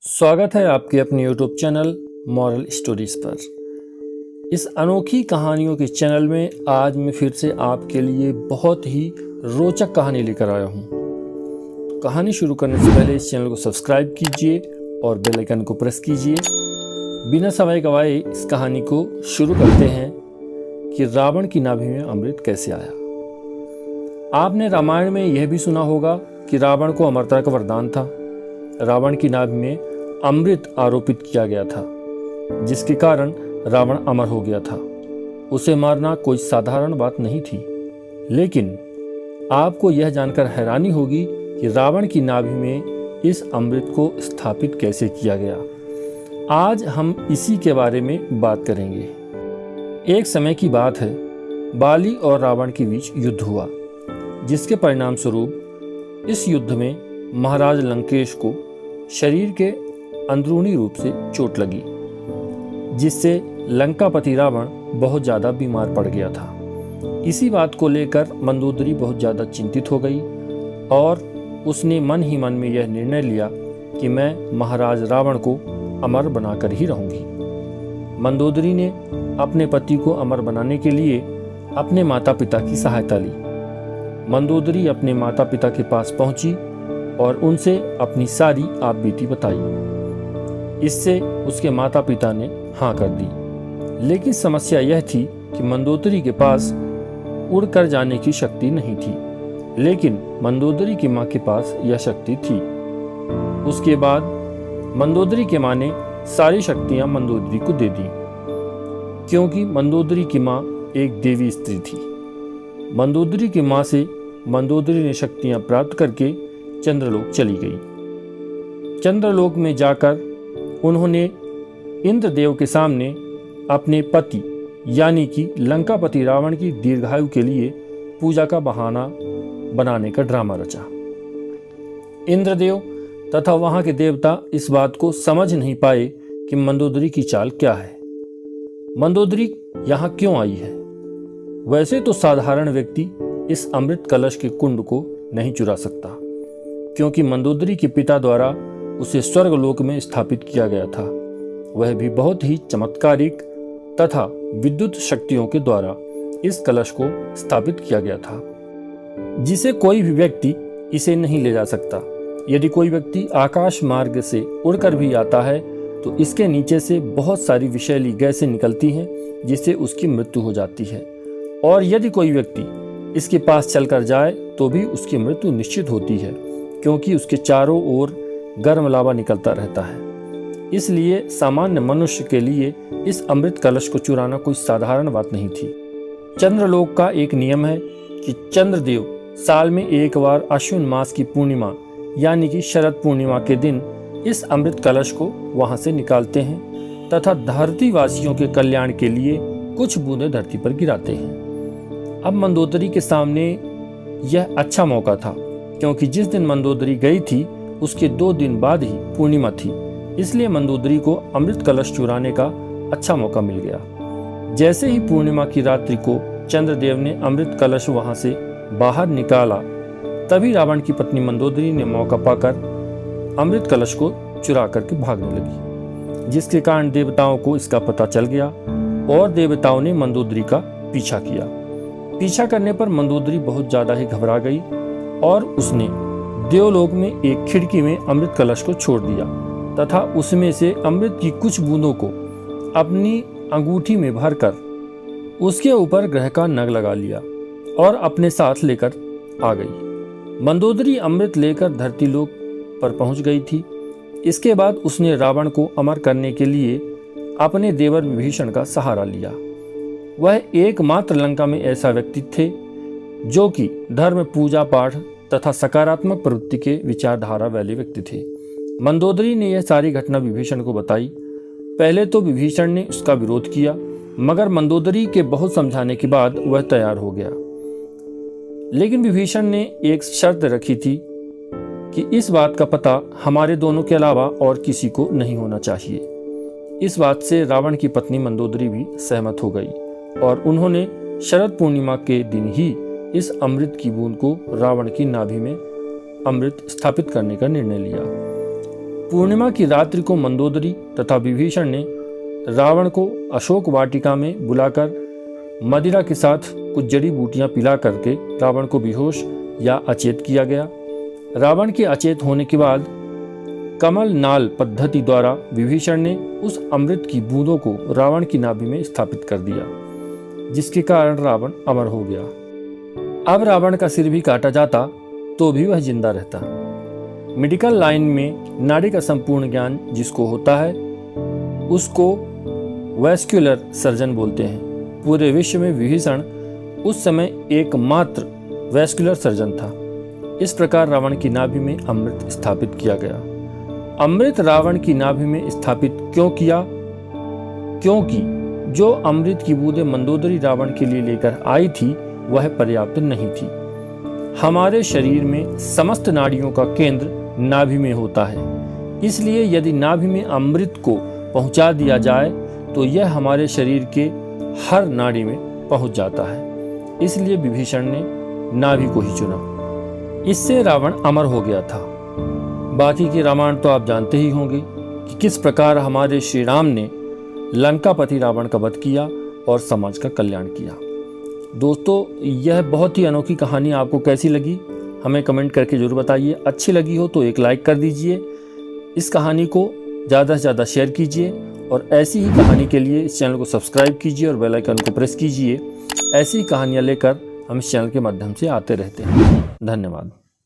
स्वागत है आपके अपने YouTube चैनल मॉरल स्टोरीज पर। इस अनोखी कहानियों के चैनल में आज मैं फिर से आपके लिए बहुत ही रोचक कहानी लेकर आया हूँ। कहानी शुरू करने से पहले इस चैनल को सब्सक्राइब कीजिए और बेल आइकन को प्रेस कीजिए। बिना समय गवाए इस कहानी को शुरू करते हैं कि रावण की नाभि में अमृत कैसे आया। आपने रामायण में यह भी सुना होगा कि रावण को अमरता का वरदान था। रावण की नाभि में अमृत आरोपित किया गया था, जिसके कारण रावण अमर हो गया था। उसे मारना कोई साधारण बात नहीं थी। लेकिन आपको यह जानकर हैरानी होगी कि रावण की नाभि में इस अमृत को स्थापित कैसे किया गया। आज हम इसी के बारे में बात करेंगे। एक समय की बात है, बाली और रावण के बीच युद्ध हुआ, जिसके परिणाम स्वरूप इस युद्ध में महाराज लंकेश को शरीर के अंदरूनी रूप से चोट लगी, जिससे लंकापति रावण बहुत ज़्यादा बीमार पड़ गया था। इसी बात को लेकर मंदोदरी बहुत ज़्यादा चिंतित हो गई और उसने मन ही मन में यह निर्णय लिया कि मैं महाराज रावण को अमर बनाकर ही रहूंगी। मंदोदरी ने अपने पति को अमर बनाने के लिए अपने माता पिता की सहायता ली। मंदोदरी अपने माता पिता के पास पहुंची और उनसे अपनी सारी आप बीती बताई। इससे उसके माता पिता ने हाँ कर दी। लेकिन समस्या यह थी कि मंदोदरी के पास उड़कर जाने की शक्ति नहीं थी, लेकिन मंदोदरी की माँ के पास यह शक्ति थी। उसके बाद मंदोदरी के माँ ने सारी शक्तियाँ मंदोदरी को दे दी, क्योंकि मंदोदरी की माँ एक देवी स्त्री थी। मंदोदरी की माँ से मंदोदरी ने शक्तियाँ प्राप्त करके चंद्रलोक चली गई। चंद्रलोक में जाकर उन्होंने इंद्रदेव के सामने अपने पति यानी कि लंकापति रावण की दीर्घायु के लिए पूजा का बहाना बनाने का ड्रामा रचा। इंद्रदेव तथा वहां के देवता इस बात को समझ नहीं पाए कि मंदोदरी की चाल क्या है, मंदोदरी यहाँ क्यों आई है। वैसे तो साधारण व्यक्ति इस अमृत कलश के कुंड को नहीं चुरा सकता, क्योंकि मंदोदरी के पिता द्वारा उसे स्वर्गलोक में स्थापित किया गया था, वह भी बहुत ही चमत्कारिक तथा विद्युत शक्तियों के द्वारा इस कलश को स्थापित किया गया था, जिसे कोई भी व्यक्ति इसे नहीं ले जा सकता। यदि कोई व्यक्ति आकाश मार्ग से उड़कर भी आता है तो इसके नीचे से बहुत सारी विषैली गैसें निकलती हैं, जिससे उसकी मृत्यु हो जाती है। और यदि कोई व्यक्ति इसके पास चलकर जाए तो भी उसकी मृत्यु निश्चित होती है, क्योंकि उसके चारों ओर गर्म लावा निकलता रहता है। इसलिए सामान्य मनुष्य के लिए इस अमृत कलश को चुराना कोई साधारण बात नहीं थी। चंद्रलोक का एक नियम है कि चंद्रदेव साल में एक बार अश्विन मास की पूर्णिमा यानी कि शरद पूर्णिमा के दिन इस अमृत कलश को वहां से निकालते हैं तथा धरती वासियों के कल्याण के लिए कुछ बूंदें धरती पर गिराते हैं। अब मंदोदरी के सामने यह अच्छा मौका था, क्योंकि जिस दिन मंदोदरी गई थी उसके 2 दिन बाद ही पूर्णिमा थी। इसलिए मंदोदरी को अमृत कलश चुराने का अच्छा मौका मिल गया। जैसे ही पूर्णिमा की रात्रि को चंद्रदेव ने अमृत कलश वहां से बाहर निकाला, तभी रावण की पत्नी मंदोदरी ने मौका पाकर अमृत कलश को चुरा करके भागने लगी, जिसके कारण देवताओं को इसका पता चल गया और देवताओं ने मंदोदरी का पीछा किया। पीछा करने पर मंदोदरी बहुत ज्यादा ही घबरा गई और उसने देवलोक में एक खिड़की में अमृत कलश को छोड़ दिया तथा उसमें से अमृत की कुछ बूंदों को अपनी अंगूठी में भरकर उसके ऊपर ग्रह का नग लगा लिया और अपने साथ लेकर आ गई। मंदोदरी अमृत लेकर धरती लोक पर पहुंच गई थी। इसके बाद उसने रावण को अमर करने के लिए अपने देवर विभीषण का सहारा लिया। वह एकमात्र लंका में ऐसा व्यक्ति थे जो कि धर्म, पूजा पाठ तथा सकारात्मक प्रवृत्ति के विचारधारा वाले व्यक्ति थे। मंदोदरी ने यह सारी घटना विभीषण को बताई। पहले तो विभीषण ने उसका विरोध किया, मगर मंदोदरी के बहुत समझाने के बाद वह तैयार हो गया। लेकिन विभीषण ने एक शर्त रखी थी कि इस बात का पता हमारे दोनों के अलावा और किसी को नहीं होना चाहिए। इस बात से रावण की पत्नी मंदोदरी भी सहमत हो गई और उन्होंने शरद पूर्णिमा के दिन ही इस अमृत की बूंद को रावण की नाभि में अमृत स्थापित करने का निर्णय लिया। पूर्णिमा की रात्रि को मंदोदरी तथा विभीषण ने रावण को अशोक वाटिका में बुलाकर मदिरा के साथ कुछ जड़ी बूटियां पिला करके रावण को बेहोश या अचेत किया गया। रावण के अचेत होने के बाद कमल नाल पद्धति द्वारा विभीषण ने उस अमृत की बूंदों को रावण की नाभि में स्थापित कर दिया, जिसके कारण रावण अमर हो गया। अब रावण का सिर भी काटा जाता तो भी वह जिंदा रहता। मेडिकल लाइन में नाड़ी का संपूर्ण ज्ञान जिसको होता है उसको वैस्कुलर सर्जन बोलते हैं। पूरे विश्व में विभीषण उस समय एकमात्र वैस्कुलर सर्जन था। इस प्रकार रावण की नाभि में अमृत स्थापित किया गया। अमृत रावण की नाभि में स्थापित क्यों किया? क्योंकि जो अमृत की बूंदें मंदोदरी रावण के लिए लेकर आई थी वह पर्याप्त नहीं थी। हमारे शरीर में समस्त नाड़ियों का केंद्र नाभि में होता है, इसलिए यदि नाभि में अमृत को पहुंचा दिया जाए तो यह हमारे शरीर के हर नाड़ी में पहुंच जाता है। इसलिए विभीषण ने नाभि को ही चुना। इससे रावण अमर हो गया था। बाकी की रामायण तो आप जानते ही होंगे कि किस प्रकार हमारे श्री राम ने लंकापति रावण का वध किया और समाज का कल्याण किया। दोस्तों, यह बहुत ही अनोखी कहानी आपको कैसी लगी हमें कमेंट करके जरूर बताइए। अच्छी लगी हो तो एक लाइक कर दीजिए। इस कहानी को ज़्यादा से ज़्यादा शेयर कीजिए और ऐसी ही कहानी के लिए इस चैनल को सब्सक्राइब कीजिए और बेल आइकन को प्रेस कीजिए। ऐसी ही कहानियाँ लेकर हम इस चैनल के माध्यम से आते रहते हैं। धन्यवाद।